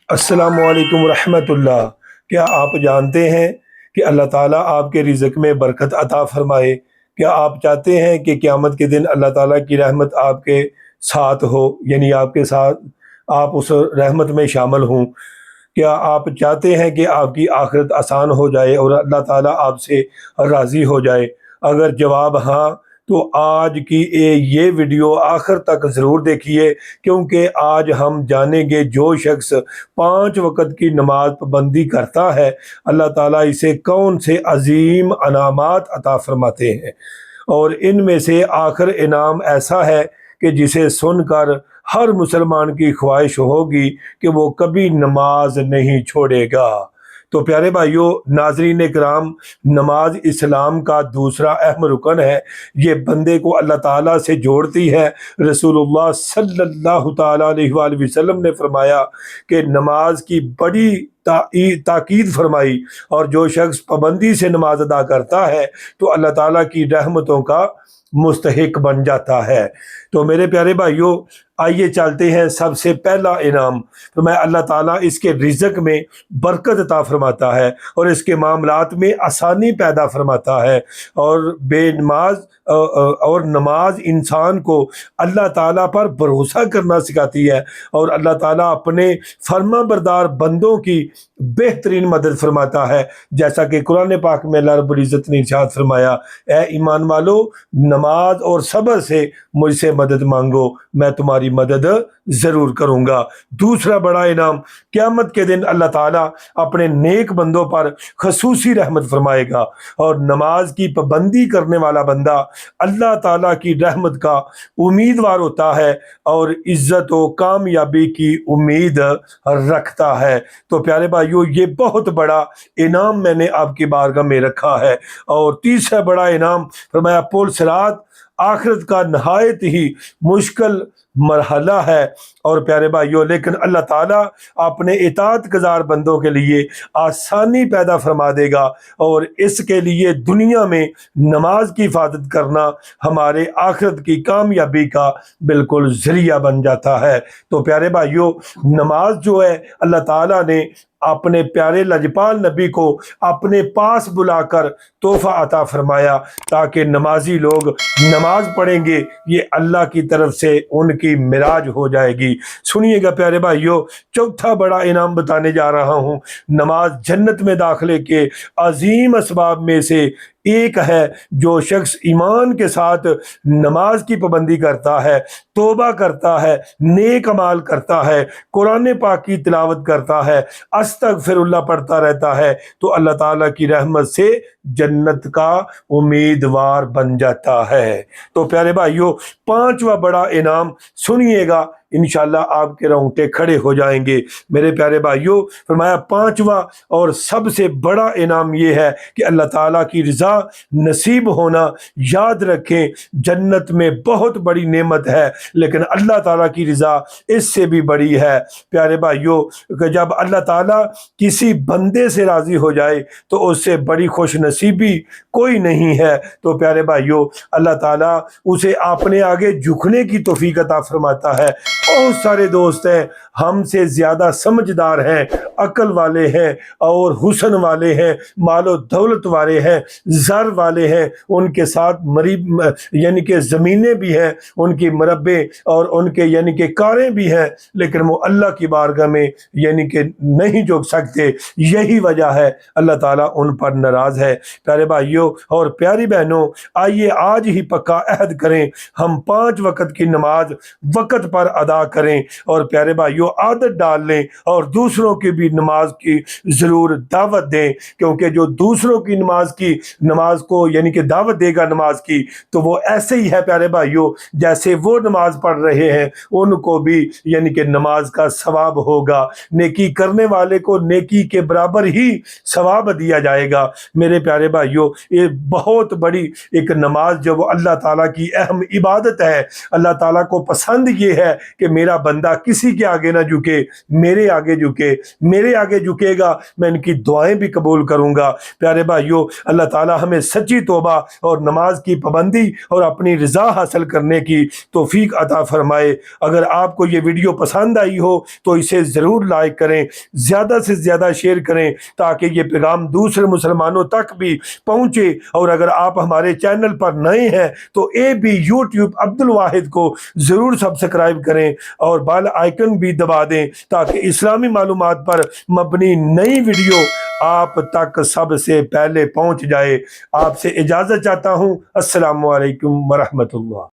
السلام علیکم ورحمۃ اللہ۔ کیا آپ جانتے ہیں کہ اللہ تعالیٰ آپ کے رزق میں برکت عطا فرمائے؟ کیا آپ چاہتے ہیں کہ قیامت کے دن اللہ تعالیٰ کی رحمت آپ کے ساتھ ہو، یعنی آپ کے ساتھ آپ اس رحمت میں شامل ہوں؟ کیا آپ چاہتے ہیں کہ آپ کی آخرت آسان ہو جائے اور اللہ تعالیٰ آپ سے راضی ہو جائے؟ اگر جواب ہاں تو آج کی یہ ویڈیو آخر تک ضرور دیکھیے، کیونکہ آج ہم جانیں گے جو شخص 5 وقت کی نماز پابندی کرتا ہے، اللہ تعالیٰ اسے کون سے عظیم انعامات عطا فرماتے ہیں، اور ان میں سے آخر انعام ایسا ہے کہ جسے سن کر ہر مسلمان کی خواہش ہوگی کہ وہ کبھی نماز نہیں چھوڑے گا۔ تو پیارے بھائیوں، ناظرین کرام، نماز اسلام کا دوسرا اہم رکن ہے۔ یہ بندے کو اللہ تعالیٰ سے جوڑتی ہے۔ رسول اللہ صلی اللہ تعالیٰ علیہ وآلہ وسلم نے فرمایا کہ نماز کی بڑی تاکید فرمائی، اور جو شخص پابندی سے نماز ادا کرتا ہے تو اللہ تعالیٰ کی رحمتوں کا مستحق بن جاتا ہے۔ تو میرے پیارے بھائیوں، آئیے چلتے ہیں۔ سب سے پہلا انعام فرمایا، اللہ تعالیٰ اس کے رزق میں برکت عطا فرماتا ہے اور اس کے معاملات میں آسانی پیدا فرماتا ہے، اور بے نماز اور نماز انسان کو اللہ تعالیٰ پر بھروسہ کرنا سکھاتی ہے، اور اللہ تعالیٰ اپنے فرما بردار بندوں کی بہترین مدد فرماتا ہے، جیسا کہ قرآن پاک میں اللہ رب العزت نے ارشاد فرمایا، اے ایمان والو، نماز اور صبر سے مجھ سے مدد مانگو، میں تمہاری مدد ضرور کروں گا۔ دوسرا بڑا انعام، قیامت کے دن اللہ تعالیٰ اپنے نیک بندوں پر خصوصی رحمت فرمائے گا، اور نماز کی پابندی کرنے والا بندہ اللہ تعالیٰ کی رحمت کا امیدوار ہوتا ہے اور عزت و کامیابی کی امید رکھتا ہے۔ تو پیارے بھائیو، یہ بہت بڑا انعام میں نے آپ کی بارگاہ میں رکھا ہے۔ اور تیسرا بڑا انعام فرمایا، پل صراط آخرت کا نہایت ہی مشکل مرحلہ ہے، اور پیارے بھائیوں، لیکن اللہ تعالیٰ اپنے اطاعت گزار بندوں کے لیے آسانی پیدا فرما دے گا، اور اس کے لیے دنیا میں نماز کی حفاظت کرنا ہمارے آخرت کی کامیابی کا بالکل ذریعہ بن جاتا ہے۔ تو پیارے بھائیوں، نماز جو ہے، اللہ تعالیٰ نے اپنے پیارے لجپال نبی کو اپنے پاس بلا کر تحفہ عطا فرمایا، تاکہ نمازی لوگ نماز پڑھیں گے، یہ اللہ کی طرف سے ان کی معراج ہو جائے گی۔ سنیے گا پیارے بھائیوں، چوتھا بڑا انعام بتانے جا رہا ہوں۔ نماز جنت میں داخلے کے عظیم اسباب میں سے ایک ہے۔ جو شخص ایمان کے ساتھ نماز کی پابندی کرتا ہے، توبہ کرتا ہے، نیک اعمال کرتا ہے، قرآن پاک کی تلاوت کرتا ہے، استغفر اللہ پڑھتا رہتا ہے، تو اللہ تعالیٰ کی رحمت سے جنت کا امیدوار بن جاتا ہے۔ تو پیارے بھائیوں، پانچواں بڑا انعام سنیے گا، انشاءاللہ آپ کے رونگٹے کھڑے ہو جائیں گے۔ میرے پیارے بھائیوں، فرمایا پانچواں اور سب سے بڑا انعام یہ ہے کہ اللہ تعالیٰ کی رضا نصیب ہونا۔ یاد رکھیں، جنت میں بہت بڑی نعمت ہے، لیکن اللہ تعالیٰ کی رضا اس سے بھی بڑی ہے۔ پیارے بھائیوں، کہ جب اللہ تعالیٰ کسی بندے سے راضی ہو جائے تو اس سے بڑی خوش نصیبی کوئی نہیں ہے۔ تو پیارے بھائیوں، اللہ تعالیٰ اسے اپنے آگے جھکنے کی توفیق عطا فرماتا ہے۔ بہت سارے دوست ہیں، ہم سے زیادہ سمجھدار ہیں، عقل والے ہیں اور حسن والے ہیں، مال و دولت والے ہیں، زر والے ہیں، ان کے ساتھ یعنی کہ زمینیں بھی ہیں، ان کی مربے اور ان کے یعنی کہ کاریں بھی ہیں، لیکن وہ اللہ کی بارگاہ میں یعنی کہ نہیں جھک سکتے۔ یہی وجہ ہے اللہ تعالیٰ ان پر ناراض ہے۔ پیارے بھائیوں اور پیاری بہنوں، آئیے آج ہی پکا عہد کریں، ہم 5 وقت کی نماز وقت پر ادا کریں، اور پیارے بھائیوں عادت ڈال لیں، اور دوسروں کی بھی نماز کی ضرور دعوت دیں، کیونکہ جو دوسروں کی نماز کو یعنی کہ دعوت دے گا نماز کی، تو وہ ایسے ہی ہے پیارے بھائیوں، جیسے وہ نماز پڑھ رہے ہیں ان کو بھی یعنی کہ نماز کا ثواب ہوگا، نیکی کرنے والے کو نیکی کے برابر ہی ثواب دیا جائے گا۔ میرے پیارے بھائیوں، یہ بہت بڑی ایک نماز جو وہ اللہ تعالیٰ کی اہم عبادت ہے۔ اللہ تعالیٰ کو پسند یہ ہے کہ کہ میرا بندہ کسی کے آگے نہ جھکے، میرے آگے جھکے، میرے آگے جھکے گا میں ان کی دعائیں بھی قبول کروں گا۔ پیارے بھائیو، اللہ تعالی ہمیں سچی توبہ اور نماز کی پابندی اور اپنی رضا حاصل کرنے کی توفیق عطا فرمائے۔ اگر آپ کو یہ ویڈیو پسند آئی ہو تو اسے ضرور لائک کریں، زیادہ سے زیادہ شیئر کریں تاکہ یہ پیغام دوسرے مسلمانوں تک بھی پہنچے۔ اور اگر آپ ہمارے چینل پر نئے ہیں تو یوٹیوب عبد الواحد کو ضرور سبسکرائب کریں اور بیل آئیکن بھی دبا دیں تاکہ اسلامی معلومات پر مبنی نئی ویڈیو آپ تک سب سے پہلے پہنچ جائے۔ آپ سے اجازت چاہتا ہوں۔ السلام علیکم ورحمۃ اللہ۔